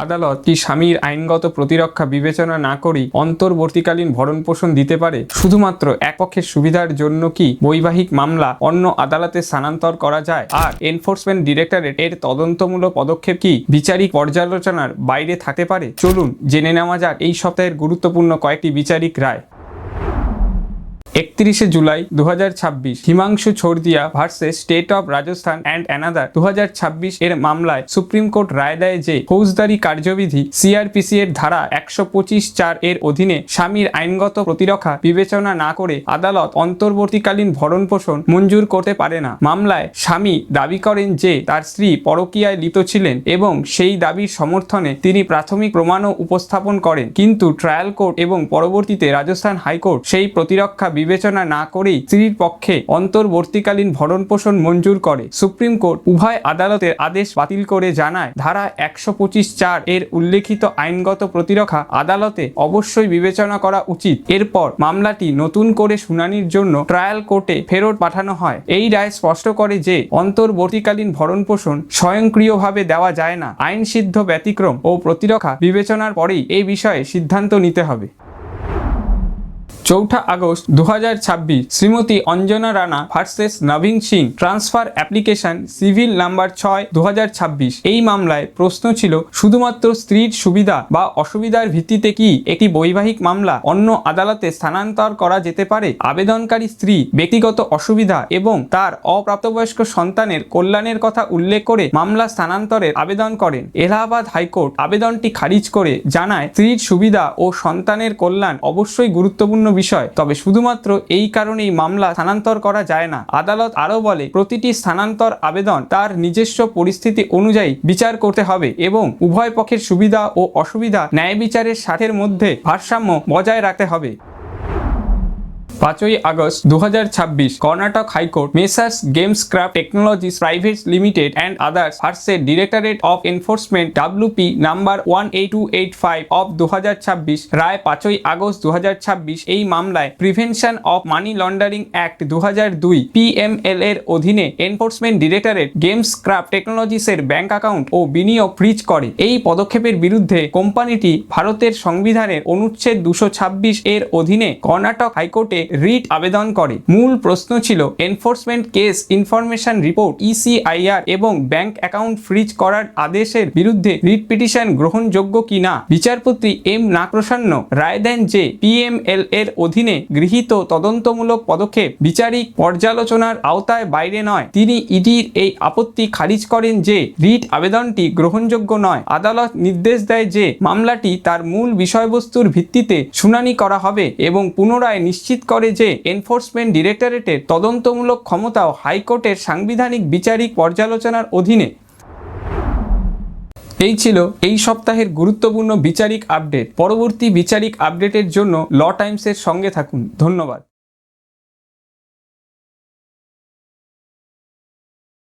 আদালত কি স্বামীর আইনগত প্রতিরক্ষা বিবেচনা না করেই অন্তর্বর্তীকালীন ভরণপোষণ দিতে পারে? শুধুমাত্র এক পক্ষের সুবিধার জন্য কি বৈবাহিক মামলা অন্য আদালতে স্থানান্তর করা যায়? আর এনফোর্সমেন্ট ডিরেক্টরেট এর তদন্তমূলক পদক্ষেপ কি বিচারিক পর্যালোচনার বাইরে থাকতে পারে? চলুন জেনে নেওয়া যাক এই সপ্তাহের গুরুত্বপূর্ণ কয়েকটি বিচারিক রায়। 31 জুলাই 2026 Himanshu Chhoradiya versus state of Rajasthan and another 2026 এর মামলায় সুপ্রিম কোর্ট রায় দেয় যে ফৌজদারি কার্যবিধি সিআরপিসি এর ধারা 125(4) এর অধীনে স্বামীর আইনগত প্রতিরক্ষা বিবেচনা না করে আদালত অন্তর্বর্তীকালীন ভরণপোষণ মঞ্জুর করতে পারে না। মামলায় স্বামী দাবি করেন যে তার স্ত্রী পরকীয়ায় লিপ্ত ছিলেন এবং সেই দাবির সমর্থনে তিনি প্রাথমিক প্রমাণও উপস্থাপন করেন, কিন্তু ট্রায়াল কোর্ট এবং পরবর্তীতে রাজস্থান হাইকোর্ট সেই প্রতিরক্ষা বিবেচনা না করেই স্ত্রীর পক্ষে অন্তর্বর্তীকালীন ভরণপোষণ মঞ্জুর করে। সুপ্রিম কোর্ট উভয় আদালতের আদেশ বাতিল করে জানায়, ধারা 125(4) এর উল্লেখিত আইনগত প্রতিরক্ষা আদালতে অবশ্যই বিবেচনা করা উচিত। এরপর মামলাটি নতুন করে শুনানির জন্য ট্রায়াল কোর্টে ফেরত পাঠানো হয়। এই রায় স্পষ্ট করে যে অন্তর্বর্তীকালীন ভরণপোষণ স্বয়ংক্রিয়ভাবে দেওয়া যায় না। আইনসিদ্ধ ব্যতিক্রম ও প্রতিরক্ষা বিবেচনার পরেই এই বিষয়ে সিদ্ধান্ত নিতে হবে। 4 আগস্ট 2026 শ্রীমতী অঞ্জনা রানা ভার্সেস নবীন Singh transfer application civil number 6 2026। এই মামলায় প্রশ্ন ছিল, শুধুমাত্র স্ত্রীর সুবিধা বা অসুবিধার ভিত্তিতে কি একটি বৈবাহিক মামলা অন্য আদালতে স্থানান্তর করা যেতে পারে? আবেদনকারী স্ত্রী ব্যক্তিগত অসুবিধা এবং তার অপ্রাপ্তবয়স্ক সন্তানের কল্যাণের কথা উল্লেখ করে মামলা স্থানান্তরের আবেদন করেন। এলাহাবাদ হাইকোর্ট আবেদনটি খারিজ করে জানায়, স্ত্রীর সুবিধা ও সন্তানের কল্যাণ অবশ্যই গুরুত্বপূর্ণ বিষয়, তবে শুধুমাত্র এই কারণেই মামলা স্থানান্তর করা যায় না। আদালত আরও বলে, প্রতিটি স্থানান্তর আবেদন তার নিজস্ব পরিস্থিতি অনুযায়ী বিচার করতে হবে এবং উভয় পক্ষের সুবিধা ও অসুবিধা ন্যায় বিচারের স্বার্থের মধ্যে ভারসাম্য বজায় রাখতে হবে। 5 August 2026 Karnataka high court messrs Gameskraft technologies private limited and others versus directorate of enforcement WP number 18285 of 2026 রায় 5 আগস্ট 2026 এই মামলায় prevention of money laundering act 2002 PML এর অধীনে এনফোর্সমেন্ট ডিরেক্টরেট গেমসক্রাফট টেকনোলজিসের ব্যাংক অ্যাকাউন্ট ও বিনিয়োগ ফ্রিজ করে। এই পদক্ষেপের বিরুদ্ধে কোম্পানিটি ভারতের সংবিধানের অনুচ্ছেদ 226 এর অধীনে কর্ণাটক হাইকোর্টে রিট আবেদন করে। মূল প্রশ্ন ছিল, enforcement case information report ECIR এবং ব্যাংক অ্যাকাউন্ট ফ্রিজ করার আদেশের বিরুদ্ধে রিট পিটিশন গ্রহণযোগ্য কিনা। বিচারপতি M নাগপ্রসন্ন রায় দেন যে PML এর অধীনে গৃহীত তদন্তমূলক পদক্ষেপ বিচারিক পর্যালোচনার আওতায় বাইরে নয়। তিনি ইডির এই আপত্তি খারিজ করেন যে রিট আবেদনটি গ্রহণযোগ্য নয়। আদালত নির্দেশ দেয় যে মামলাটি তার মূল বিষয়বস্তুর ভিত্তিতে শুনানি করা হবে এবং পুনরায় নিশ্চিত করে যে এনফোর্সমেন্ট ডিরেক্টরেটের তদন্তমূলক ক্ষমতাও হাইকোর্টের সাংবিধানিক বিচারিক পর্যালোচনার অধীনে। এই ছিল এই সপ্তাহের গুরুত্বপূর্ণ বিচারিক আপডেট। পরবর্তী বিচারিক আপডেটের জন্য ল টাইমসের সঙ্গে থাকুন। ধন্যবাদ।